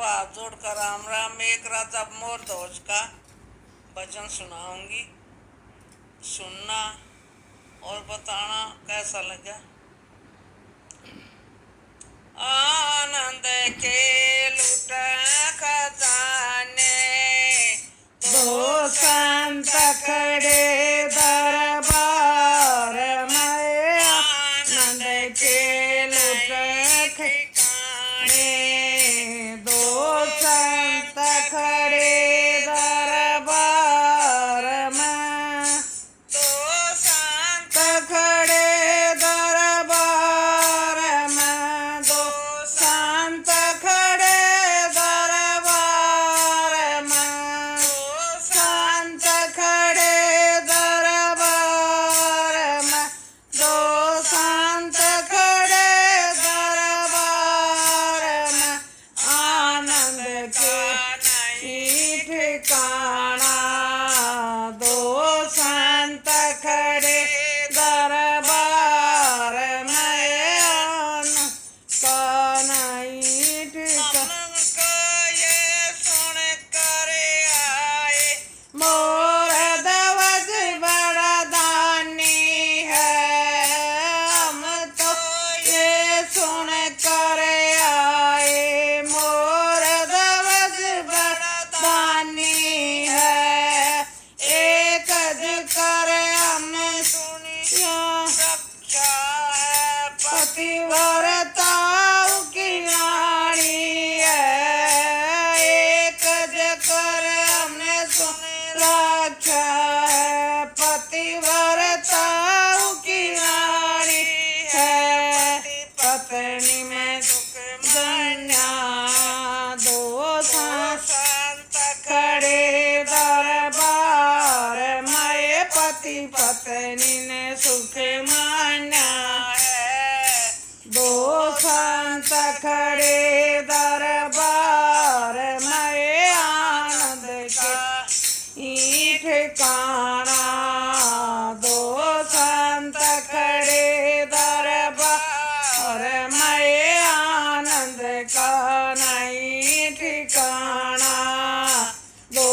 सबको हाथ जोड़कर राम राम। एक राजा मोर ध्वज का भजन सुनाऊंगी, सुनना और बताना कैसा लगा। आनंद के लुट खजाने, दो संत खड़े दरबार में। आनंद के लुट ठिकाने, दो संत खड़े दरबार में। दो संत खड़े दरबार में, दो संत खड़े दरबार में। दो संत खड़े दरबार में, दो संत खड़े दरबार में। आनंद के ठिकाना, दो संत खड़े दरबार में। आनंद का नहीं ठिकाना, ये सुन कर आए मोर ध्वज बड़ा दानी है। हम तो ये सुन कर आए मोर ध्वज बड़ा दानी है। एक जिक्र हमने सुनी रक्षा है, पतिव्रताओं की रानी है। एक जिक्र हमने सुनी रक्षा है, पतिव्रताओं की रानी है। पत्नी में सुख मान्या, दो संत खड़े दरबार में। पति पत्नी ने सुख मान्या है, दो संत खड़े दरबार में। आनंद का ठिकाना, दो संत खड़े दरबार में। आनंद का नहीं ठिकाना, दो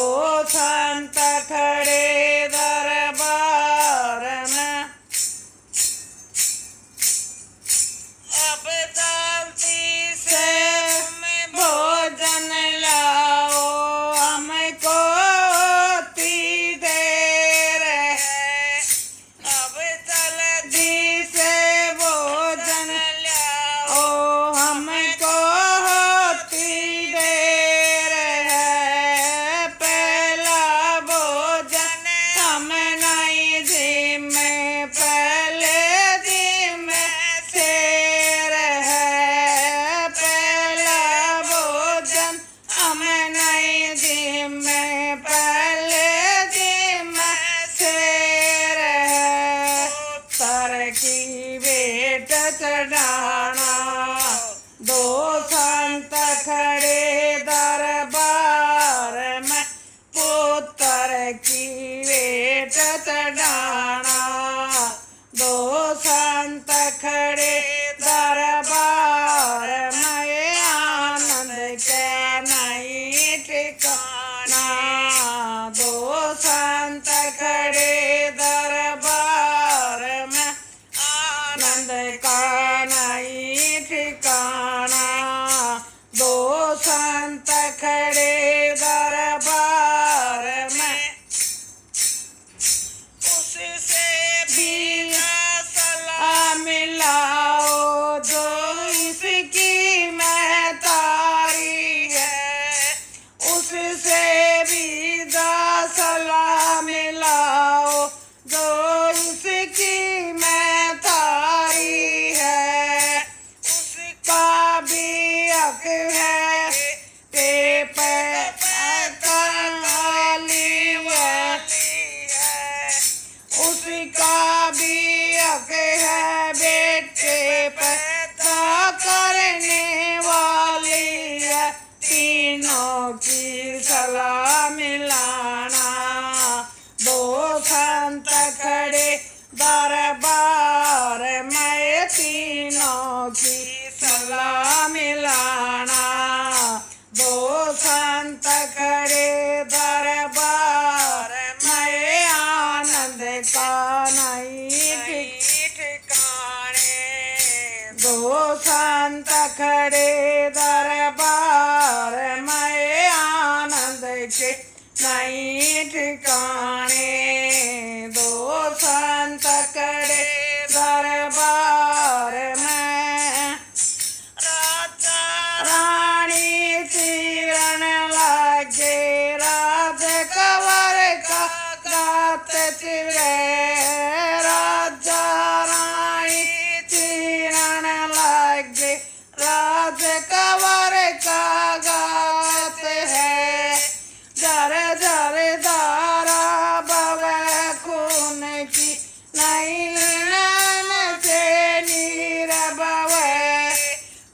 संत खड़े दरबार में। अब जल्दी से भोजन लाओ, हमको होती देर है। अब जल्दी से भोजन लाओ, हमको होती देर है। पहला भोजन हम नहीं जिम्मे, पहले जिम्मे शेर है। पहला भोजन हम नहीं जिम्मे, पहले जिम्मे शेर है। तर की बेट चढ़ाना, दो संत खड़े दरबार में। पुत्र की बेट चढ़ाना, दो संत खड़े दरबार में। आनंद के नहीं ठिकाना, दो संत खड़े दरबार में। आनंद का नहीं ठिकाना, दो संत खड़े दरबार में। उससे भी सलाह मिलाओ, जो इसकी मैं तारी है। उससे भी सलाह मिलाओ, जो इसकी मैं तारी है। नहीं ठिकाने। दो संत खड़े दरबार में आनंद के नहीं ठिकाने। दो संत खड़े दरबार में राजा रानी चीरन लगे। राज कंवर का गात चिरे। राजा रानी चीरन लगे। राज कंवर का गात है। जर जर धारा बहे खून की नहीं नैन से नीर बहे।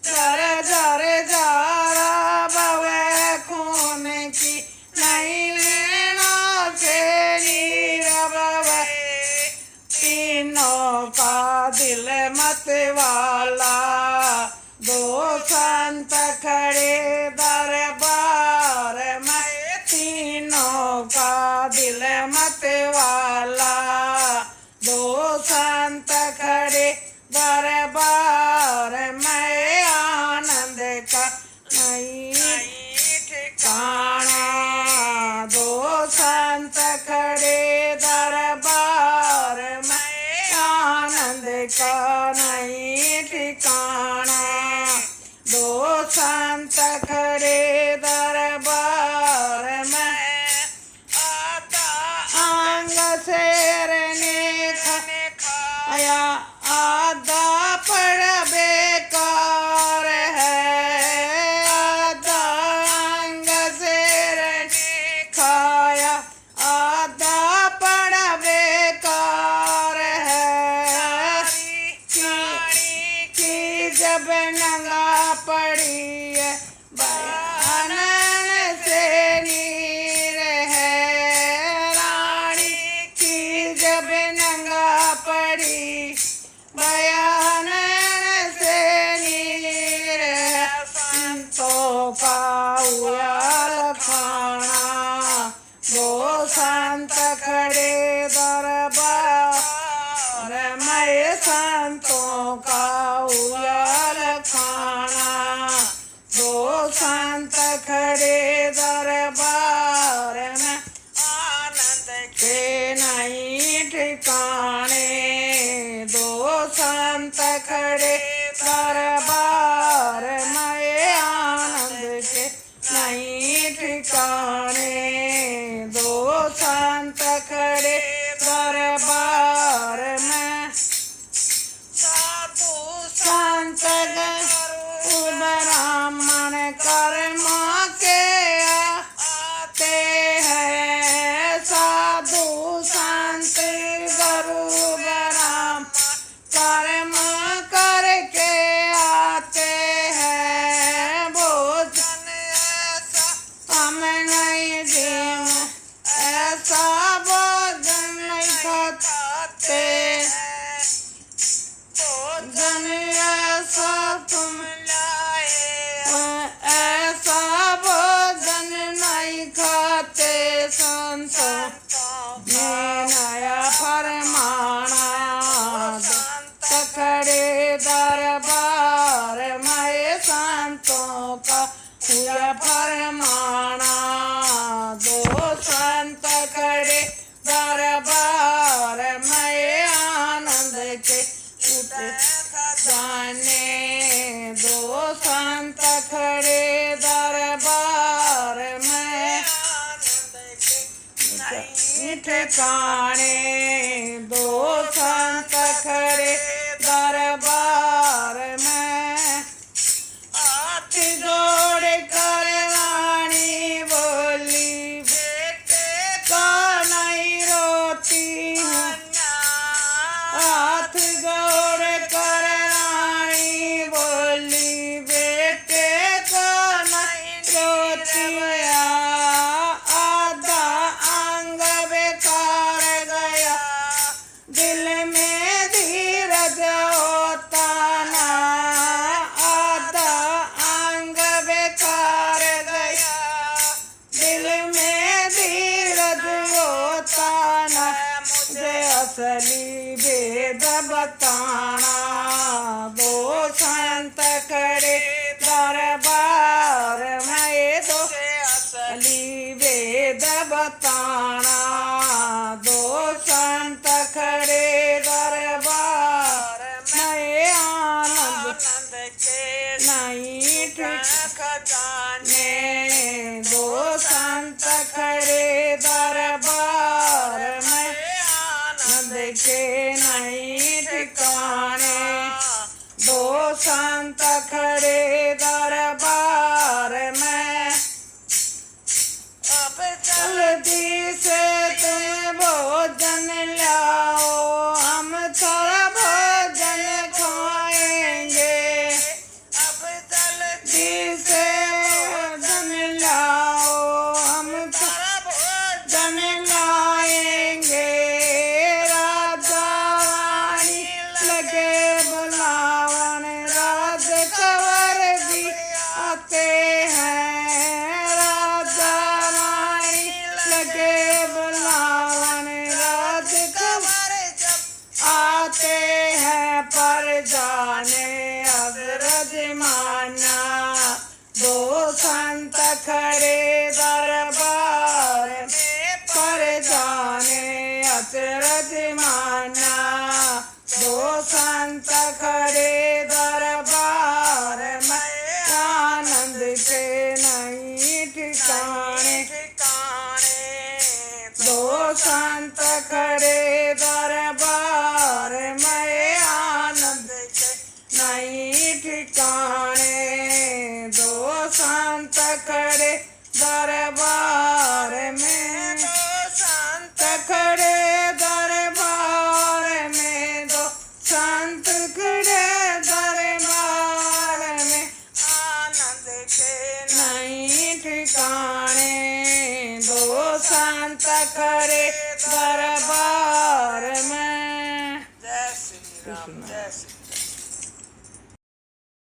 जर जर धारा बहे खून की नहीं नैना से नीर बहे। तीनों का दिल मत वाला दो संत खड़े दरबार में। तीनों का दिल मत वाला दो संत खड़े दरबार में। आनंद का नहीं ठिकाना। दो संत खड़े दरबार में। आनंद का नहीं ठिकाना। दो संत खड़े दरबार में। आंग शेर ने खाया आधा पड़ बेकार है। आधा अंग शेर ने खाया आधा पड़ बेकार है। की जब नंगा पड़ी है बयान से नीर है। रानी की जब नंगा पड़ी बयान से नीर है। संतों का उयाल खाना। दो संत खड़े दरबार में। संतों का उयाल खाना। दो संत खड़े दरबार में। आनंद के नहीं ठिकाने। दो संत खड़े दरबार में। आनंद के नहीं ठिकाने। दो संत खड़े दरबार में। साधु संत ब्राह्मण कर्म के आते हैं। साधु संत गुरु ब्राह्मण कर्म करके आते हैं। भोजन ऐसा हम नहीं जीव ऐसा भोजन नहीं खाते। भोजन ऐसा तुम लाए ऐसा भोजन नहीं खाते। संतों ने नया फरमाना। संत खड़े दरबार में। संतों का हुआ फरमाना। दो संत खड़े दरबार में। आनंद के जाने। दो संत खड़े दरबार में। ठिकाने। दो संत खड़े दरबार में। हाथ जोड़ कर रानी बोली बेटे का नहीं रोती हूँ। हाथ जोड़ कर रानी बोली बेटे को नहीं रोती। आधा अंग बेकार गया दिल में धीरज होता ना। आधा अंग बेकार गया दिल में धीरज होता ना। मुझे असली वेद बताना, दो संत खड़े दरबार में, दो असली वेद बताना, दो संत खड़े दरबार में, आनंद के नहीं खजाने, दो संत खड़े दरबार में, आनंद के नहीं ठिकाने, दो संत खड़े दरबार में। अब जल्दी से तुम भोजन लाओ, हम थोड़ा भोजन खाएंगे, अब जल्दी से भोजन लाओ, हम थोड़ा भोजन लाएंगे। राजा रानी लगे बुलावन, राज कंवर भी आते हैं, राजा रानी लगे बुलावन, राज कंवर जब आते हैं, पर जाने अजरज माना, दो संत खड़े दरबार में, पर जाने अजरज माना, दो संत खड़े दरबार में, आनंद के नहीं ठिकाने, दो संत खड़े दरबार में, आनंद के नहीं ठिकाने, दो संत खड़े दरबार में, दो संत खड़े दरबार में, दो संत खड़े दरबार में, आनंद के नहीं ठिकाने, दो संत खड़े दरबार